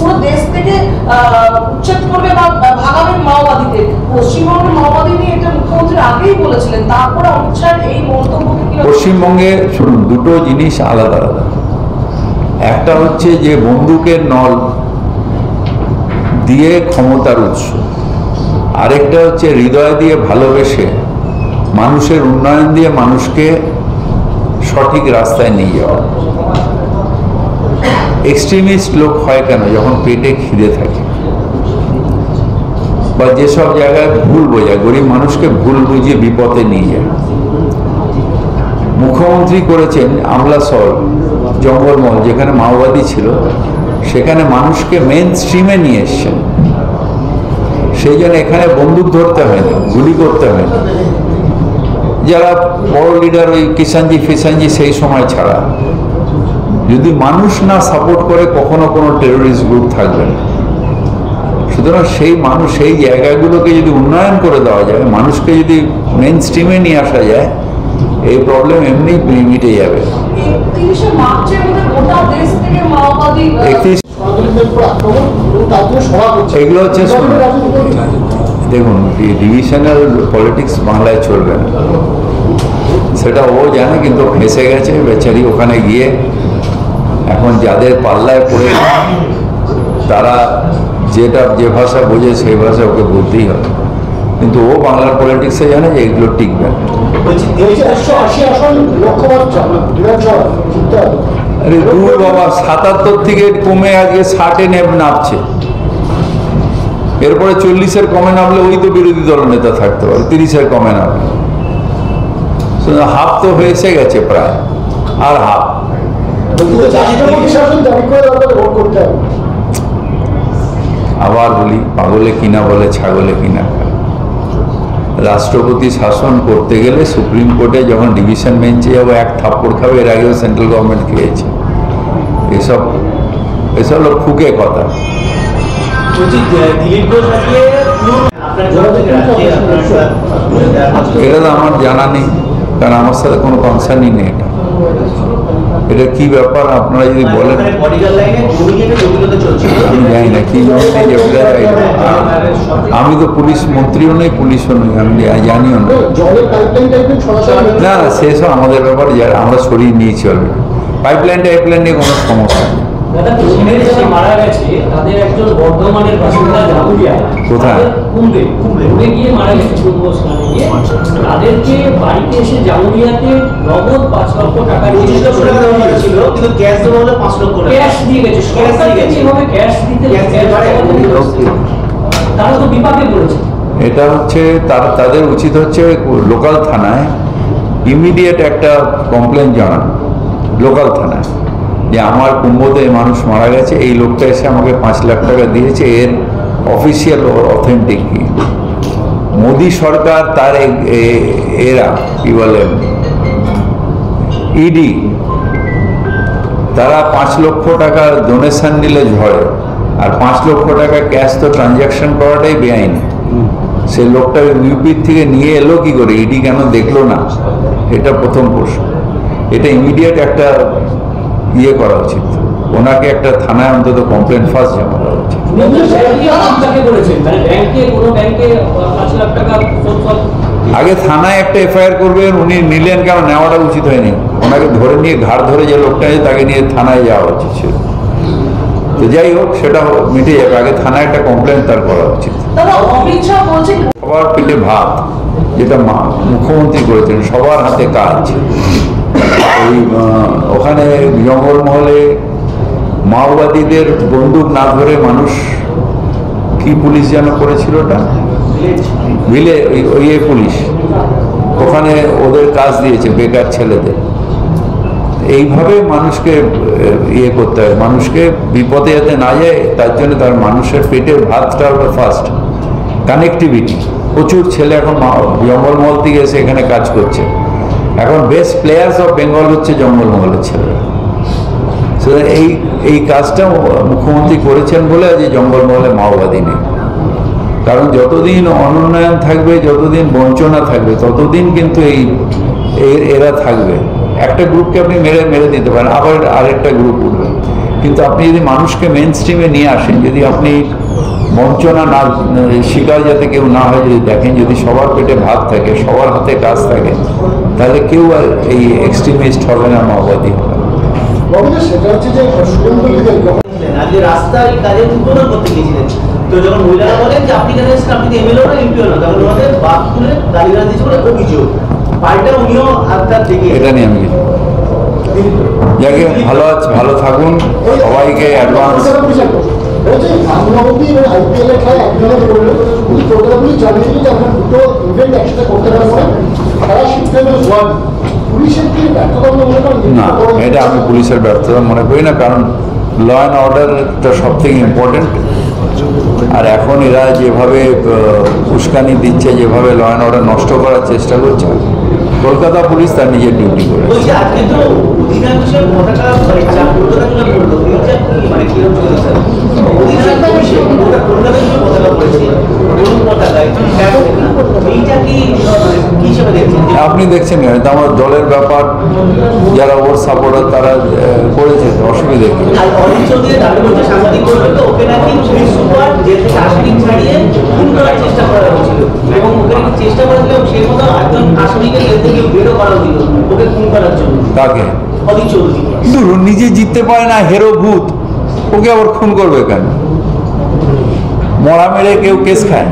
পুরো দেশ থেকে উচ্ছেদ করবে বা ভাগাবে মাওবাদীদের। পশ্চিমবঙ্গের মাওবাদী নিয়ে এটা মুখ্যমন্ত্রী আগেই বলেছিলেন, তারপরে অমিত শাহ এই মন্তব্যকে কি? পশ্চিমবঙ্গে শুনুন, দুটো জিনিস আলাদা আলাদা। একটা হচ্ছে যে বন্দুকের নল দিয়ে ক্ষমতার উৎস, আরেকটা হচ্ছে হৃদয় দিয়ে ভালোবেসে মানুষের উন্নয়ন দিয়ে মানুষকে সঠিক রাস্তায় নিয়ে যাওয়া। এক্সট্রিমিস্ট লোক হয় কেন? যখন পেটে খিদে থাকে বা যেসব জায়গায় ভুল বোঝায়, গরিব মানুষকে ভুল বুঝিয়ে বিপদে নিয়ে যায়। মুখ্যমন্ত্রী করেছেন আমলাসল, জঙ্গলমহল, যেখানে মাওবাদী ছিল সেখানে মানুষকে মেন স্ট্রিমে নিয়ে এসছেন। সেই জন্য এখানে বন্দুক ধরতে হয়নি, গুলি করতে হয়নি। যারা বড় লিডার ওই কিষানজি ফিসানজি সেই সময় ছাড়া, যদি মানুষ না সাপোর্ট করে কখনো কোনো টেরোরিস্ট গ্রুপ থাকবে না। সুতরাং সেই মানুষ, সেই জায়গাগুলোকে যদি উন্নয়ন করে দেওয়া যায়, মানুষকে যদি মেন স্ট্রিমে নিয়ে আসা যায়, এই প্রবলেম এমনি মিটে যাবে। 31শে মার্চের মধ্যে গোটা দেশ থেকে মাওবাদী এগুলো হচ্ছে, দেখুন, ডিভিশনাল পলিটিক্স বাংলায় চলবে না, সেটা ও জানে, কিন্তু ফেঁসে গেছে বেচারি ওখানে গিয়ে। এখন যাদের পাল্লায় পড়ে তারা যে ভাষা বোঝে সেই ভাষা ওকে বলতেই হবে, কিন্তু ও বাংলার পলিটিক্সে জানে যে এগুলো টিকবে না। আরে দূর বাবা, 77 থেকে কমে আজকে 60-এ নামছে। এরপরে 40-এর কমে নামলে ওই তো বিরোধী দল নেতা থাকতে পারে, 30-এর কমে নামলে হাফ তো হয়েছে গেছে প্রায়, আর হাফ। আবার বলি, পাগলে কিনা বলে ছাগলে কিনা। রাষ্ট্রপতি শাসন করতে গেলে সুপ্রিম কোর্টে যখন ডিভিশন বেঞ্চে যাবো এক থাপ্পড় খাবে, এর আগেও সেন্ট্রাল গভর্নমেন্ট খেয়েছে। এসব লোক ফুকে কথা। এটা তো আমার জানা নেই, কারণ আমার সাথে কোনো কনসার্নই নেই। এটা কি ব্যাপার আপনারা যদি বলেন, আমি জানি না কি জন্য। আমি তো পুলিশ মন্ত্রীও নেই, পুলিশও নেই, আমি জানিও না। না না, সেসব আমাদের ব্যাপার, যারা আমরা সরিয়ে নিয়েছি অলরেডি। পাইপলাইন নিয়ে কোনো সমস্যা নেই। মারা গেছে তাদের একজন বর্ধমানের বাসিন্দা, কোথায় গিয়ে মারা গেছে, তাদেরকে বাড়িতে এসে জামুরিয়াতে নগদ 5 লক্ষ টাকা ছিল, কিন্তু ক্যাশ দেওয়া হলো 5 লক্ষ টাকা ক্যাশ দিয়ে গেছে। কিভাবে ক্যাশ দিতে, তারা তো বিপাকে পড়েছে। এটা হচ্ছে তাদের উচিত হচ্ছে লোকাল থানায় ইমিডিয়েট একটা কমপ্লেন জানানো, লোকাল থানায়, যে আমার কুম্ভতে মানুষ মারা গেছে, এই লোকটা এসে আমাকে 5 লাখ টাকা দিয়েছে, এর অফিসিয়াল অথেন্টিক কি। মোদি সরকার তার এরা কি বলে ইডি, তারা 5 লক্ষ টাকা ডোনেশন নিলে ঝড়ে, আর 5 লক্ষ টাকা ক্যাশ তো ট্রানজাকশন করাটাই বেআইনি। সে লোকটা ইউপি থেকে নিয়ে এলো কি করে, ইডি কেন দেখলো না? এটা প্রথম প্রশ্ন। এটা ইমিডিয়েট একটা ইয়ে করা উচিত, ওনাকে একটা থানায় অন্তত কমপ্লেন ফার্স্ট জমা দেওয়া উচিত। আগে থানায় একটা এফআইআর করবেন, উনি নিলেন কেন, নেওয়াটা উচিত হয়নি। ওনাকে ধরে নিয়ে ঘাড় ধরে যে লোকটা আছে তাকে নিয়ে থানায় যাওয়া উচিত ছিল। তো যাই হোক, সেটা মিটে যাবে, আগে থানায় একটা কমপ্লেন তার করা উচিত। সবার পেটে ভাত, যেটা মুখ্যমন্ত্রী করেছেন, সবার হাতে কাজ। ওই ওখানে জঙ্গলমহলে মাওবাদীদের বন্দুক না ধরে মানুষ, কি পুলিশ যেন করেছিল ওটা, ওই পুলিশ, ওখানে ওদের কাজ দিয়েছে বেকার ছেলেদের। এইভাবে মানুষকে ইয়ে করতে হয়, মানুষকে বিপদে যাতে না যায়, তার জন্য তার মানুষের পেটের ভাতটা হলো ফার্স্ট। কানেক্টিভিটি, প্রচুর ছেলে এখন জঙ্গলমহল থেকে এসে এখানে কাজ করছে। এখন বেস্ট প্লেয়ার্স অফ বেঙ্গল হচ্ছে জঙ্গলমহলের ছেলেরা। এই কাজটা মুখ্যমন্ত্রী করেছেন বলে যে জঙ্গলমহলে মাওবাদী নেই। কারণ যতদিন অনুন্নয়ন থাকবে, যতদিন বঞ্চনা থাকবে, ততদিন কিন্তু এরা থাকবে। একটা গ্রুপকে আপনি মেরে দিতে পারেন, আবার আরেকটা গ্রুপ উঠবে। কিন্তু আপনি যদি মানুষকে মেন স্ট্রিমে নিয়ে আসেন, যদি আপনি বঞ্চনা না শিকার যাতে কেউ না হয় যদি দেখেন, যদি সবার পেটে ভাত থাকে, সবার হাতে কাজ থাকে, তাহলে কেউ আর এই এক্সট্রিমিস্ট হবে না, মাওবাদী হবে না। সেটা হচ্ছে যে আজকে রাস্তায় কাজে উদ্বোধন করতে গিয়েছিলেন, তো যখন মহিলারা বলেন যে আপনি কেন এসেছেন, আপনি এমএলএ না এমপিও না, তখন ওনাদের বাদ তুলে গালিগালাজ দিয়েছে বলে অভিযোগ। পাল্টা উনিও হাতটা থেকে এটা নিয়ে আমি যাকে ভালো আছে, ভালো থাকুন, সবাইকে অ্যাডভান্স। আইপিএল এর খেলা একজনের করলো, উনি কলকাতাগুলি জানিয়ে দিল যে আমরা দুটো ইভেন্ট একসাথে করতে পারবো না, তারা শিখতে ওয়ান। পুলিশের কি ব্যর্থতা মনে করেন? না, এটা আমি পুলিশের ব্যর্থতা মনে করি না, কারণ ল অ্যান্ড অর্ডারটা সব থেকে ইম্পর্টেন্ট। আর এখন এরা যেভাবে উস্কানি দিচ্ছে, যেভাবে ল অ্যান্ড অর্ডার নষ্ট করার চেষ্টা করছে, কলকাতা পুলিশ তার নিজের ডিউটি করেছে। বলছি আজকে তো অধিকাংশের পতাকা মানে কলকাতাগুলো করলো, মানে কিরকম চলে স্যার অধিকাংশ কলকাতাগুলো পতাকা পড়েছে, কোন পতাকা এইটা কি কি হিসেবে দেখছেন? আপনি দেখছেন কেন? এটা আমার দলের ব্যাপার, যারা ওর সাপোর্টার তারা করেছে, অসুবিধে কি? আর অজিত চৌধুরী দাবি করছে সাংবাদিক বলবে তো ওকে নাকি পুলিশ সুপার জেল থেকে আসামি ছাড়িয়ে খুন করার চেষ্টা করা হয়েছিল, এবং ওকে নাকি চেষ্টা করেছিল সেই মতো একজন আসামিকে জেল থেকে বেরো করা হয়েছিল ওকে খুন করার জন্য। তাকে অজিত চৌধুরী কিন্তু নিজে জিততে পারে না, হেরো ভূত, ওকে আবার খুন করবে কেন? মরা মেরে কেউ কেস খায়?